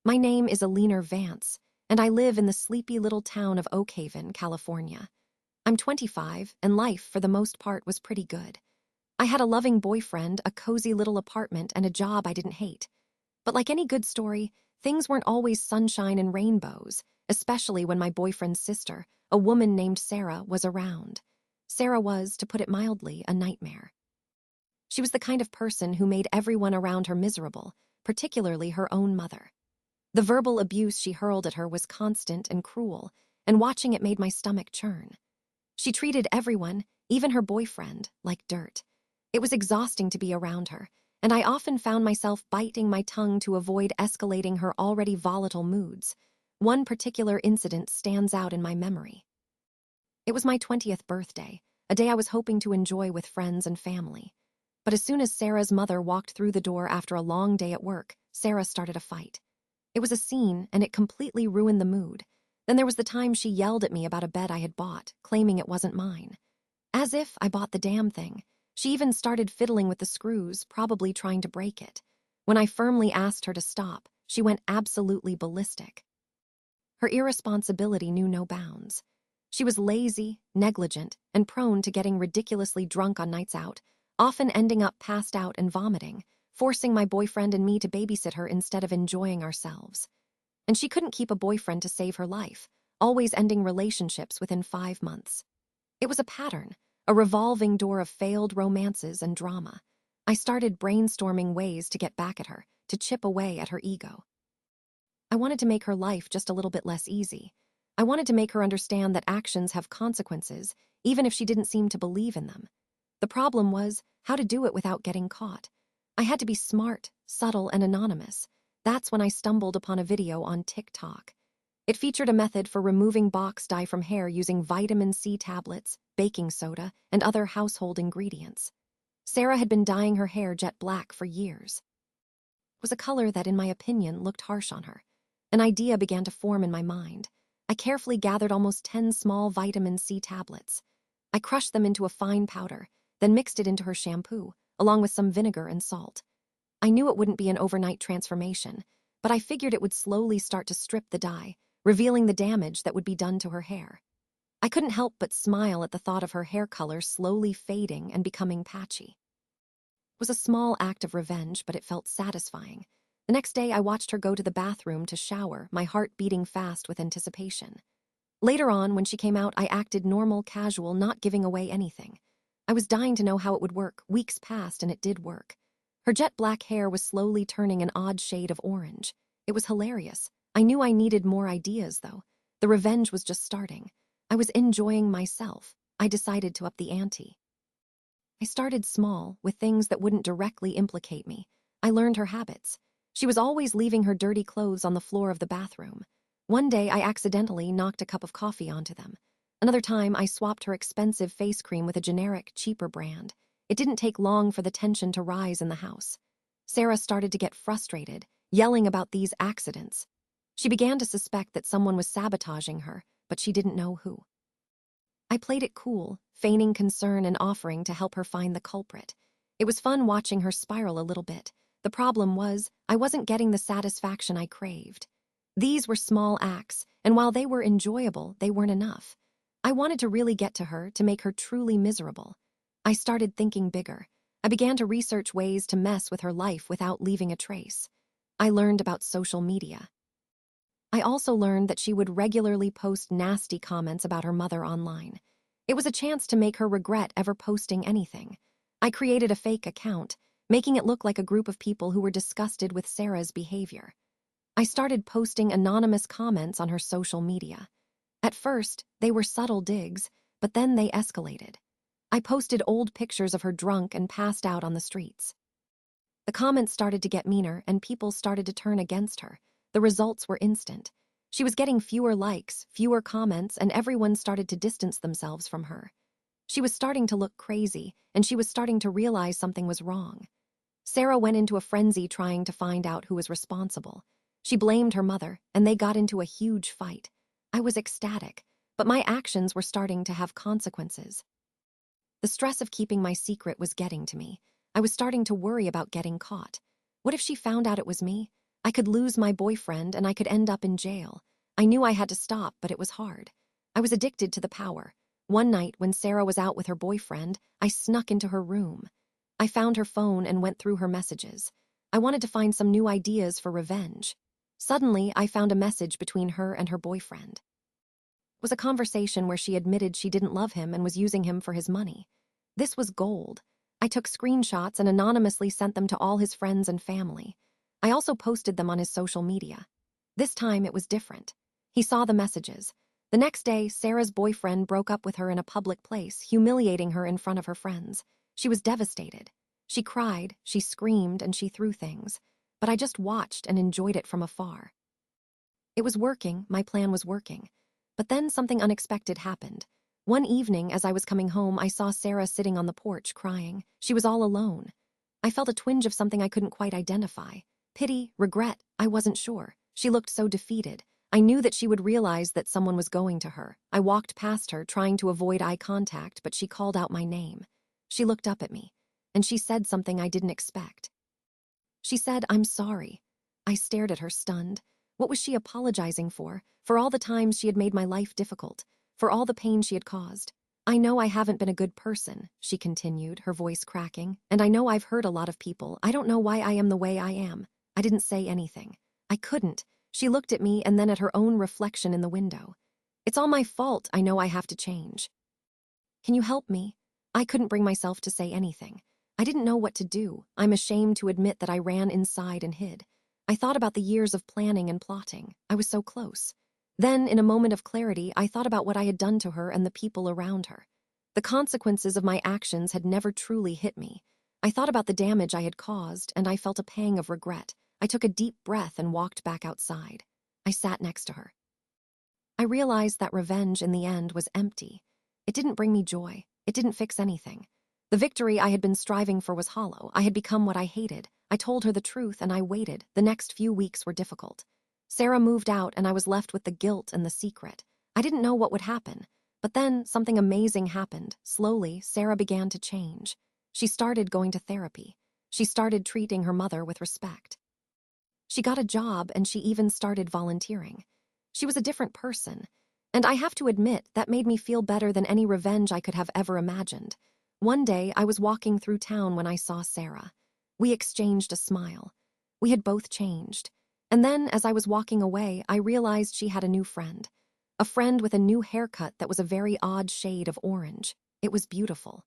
My name is Alina Vance, and I live in the sleepy little town of Oak Haven, California. I'm 25, and life, for the most part, was pretty good. I had a loving boyfriend, a cozy little apartment, and a job I didn't hate. But like any good story, things weren't always sunshine and rainbows, especially when my boyfriend's sister, a woman named Sarah, was around. Sarah was, to put it mildly, a nightmare. She was the kind of person who made everyone around her miserable, particularly her own mother. The verbal abuse she hurled at her was constant and cruel, and watching it made my stomach churn. She treated everyone, even her boyfriend, like dirt. It was exhausting to be around her, and I often found myself biting my tongue to avoid escalating her already volatile moods. One particular incident stands out in my memory. It was my 20th birthday, a day I was hoping to enjoy with friends and family. But as soon as Sarah's mother walked through the door after a long day at work, Sarah started a fight. It was a scene, and it completely ruined the mood. Then there was the time she yelled at me about a bed I had bought, claiming it wasn't mine. As if I bought the damn thing. She even started fiddling with the screws, probably trying to break it. When I firmly asked her to stop, she went absolutely ballistic. Her irresponsibility knew no bounds. She was lazy, negligent, and prone to getting ridiculously drunk on nights out, often ending up passed out and vomiting, forcing my boyfriend and me to babysit her instead of enjoying ourselves. And she couldn't keep a boyfriend to save her life, always ending relationships within 5 months. It was a pattern, a revolving door of failed romances and drama. I started brainstorming ways to get back at her, to chip away at her ego. I wanted to make her life just a little bit less easy. I wanted to make her understand that actions have consequences, even if she didn't seem to believe in them. The problem was how to do it without getting caught. I had to be smart, subtle, and anonymous. That's when I stumbled upon a video on TikTok. It featured a method for removing box dye from hair using vitamin C tablets, baking soda, and other household ingredients. Sarah had been dyeing her hair jet black for years. It was a color that, in my opinion, looked harsh on her. An idea began to form in my mind. I carefully gathered almost 10 small vitamin C tablets. I crushed them into a fine powder, then mixed it into her shampoo, along with some vinegar and salt. I knew it wouldn't be an overnight transformation, but I figured it would slowly start to strip the dye, revealing the damage that would be done to her hair. I couldn't help but smile at the thought of her hair color slowly fading and becoming patchy. It was a small act of revenge, but it felt satisfying. The next day, I watched her go to the bathroom to shower, my heart beating fast with anticipation. Later on, when she came out, I acted normal, casual, not giving away anything. I was dying to know how it would work. Weeks passed, and it did work. Her jet black hair was slowly turning an odd shade of orange. It was hilarious. I knew I needed more ideas, though. The revenge was just starting. I was enjoying myself. I decided to up the ante. I started small, with things that wouldn't directly implicate me. I learned her habits. She was always leaving her dirty clothes on the floor of the bathroom. One day, I accidentally knocked a cup of coffee onto them. Another time, I swapped her expensive face cream with a generic, cheaper brand. It didn't take long for the tension to rise in the house. Sarah started to get frustrated, yelling about these accidents. She began to suspect that someone was sabotaging her, but she didn't know who. I played it cool, feigning concern and offering to help her find the culprit. It was fun watching her spiral a little bit. The problem was, I wasn't getting the satisfaction I craved. These were small acts, and while they were enjoyable, they weren't enough. I wanted to really get to her, to make her truly miserable. I started thinking bigger. I began to research ways to mess with her life without leaving a trace. I learned about social media. I also learned that she would regularly post nasty comments about her mother online. It was a chance to make her regret ever posting anything. I created a fake account, making it look like a group of people who were disgusted with Sarah's behavior. I started posting anonymous comments on her social media. At first, they were subtle digs, but then they escalated. I posted old pictures of her drunk and passed out on the streets. The comments started to get meaner, and people started to turn against her. The results were instant. She was getting fewer likes, fewer comments, and everyone started to distance themselves from her. She was starting to look crazy, and she was starting to realize something was wrong. Sarah went into a frenzy trying to find out who was responsible. She blamed her mother, and they got into a huge fight. I was ecstatic, but my actions were starting to have consequences. The stress of keeping my secret was getting to me. I was starting to worry about getting caught. What if she found out it was me? I could lose my boyfriend and I could end up in jail. I knew I had to stop, but it was hard. I was addicted to the power. One night, when Sarah was out with her boyfriend, I snuck into her room. I found her phone and went through her messages. I wanted to find some new ideas for revenge. Suddenly, I found a message between her and her boyfriend. It was a conversation where she admitted she didn't love him and was using him for his money. This was gold. I took screenshots and anonymously sent them to all his friends and family. I also posted them on his social media. This time, it was different. He saw the messages. The next day, Sarah's boyfriend broke up with her in a public place, humiliating her in front of her friends. She was devastated. She cried, she screamed, and she threw things. But I just watched and enjoyed it from afar. It was working, my plan was working. But then something unexpected happened. One evening, as I was coming home, I saw Sarah sitting on the porch, crying. She was all alone. I felt a twinge of something I couldn't quite identify. Pity, regret, I wasn't sure. She looked so defeated. I knew that she would realize that someone was going to her. I walked past her, trying to avoid eye contact, but she called out my name. She looked up at me, and she said something I didn't expect. She said, "I'm sorry." I stared at her, stunned. What was she apologizing for? For all the times she had made my life difficult, for all the pain she had caused. "I know I haven't been a good person," she continued, her voice cracking, "and I know I've hurt a lot of people. I don't know why I am the way I am." I didn't say anything. I couldn't. She looked at me and then at her own reflection in the window. "It's all my fault. I know I have to change. Can you help me?" I couldn't bring myself to say anything. I didn't know what to do. I'm ashamed to admit that I ran inside and hid. I thought about the years of planning and plotting. I was so close. Then, in a moment of clarity, I thought about what I had done to her and the people around her. The consequences of my actions had never truly hit me. I thought about the damage I had caused, and I felt a pang of regret. I took a deep breath and walked back outside. I sat next to her. I realized that revenge, in the end, was empty. It didn't bring me joy. It didn't fix anything. The victory I had been striving for was hollow. I had become what I hated. I told her the truth, and I waited. The next few weeks were difficult. Sarah moved out, and I was left with the guilt and the secret. I didn't know what would happen. But then, something amazing happened. Slowly, Sarah began to change. She started going to therapy. She started treating her mother with respect. She got a job, and she even started volunteering. She was a different person. And I have to admit, that made me feel better than any revenge I could have ever imagined. One day, I was walking through town when I saw Sarah. We exchanged a smile. We had both changed. And then, as I was walking away, I realized she had a new friend. A friend with a new haircut that was a very odd shade of orange. It was beautiful.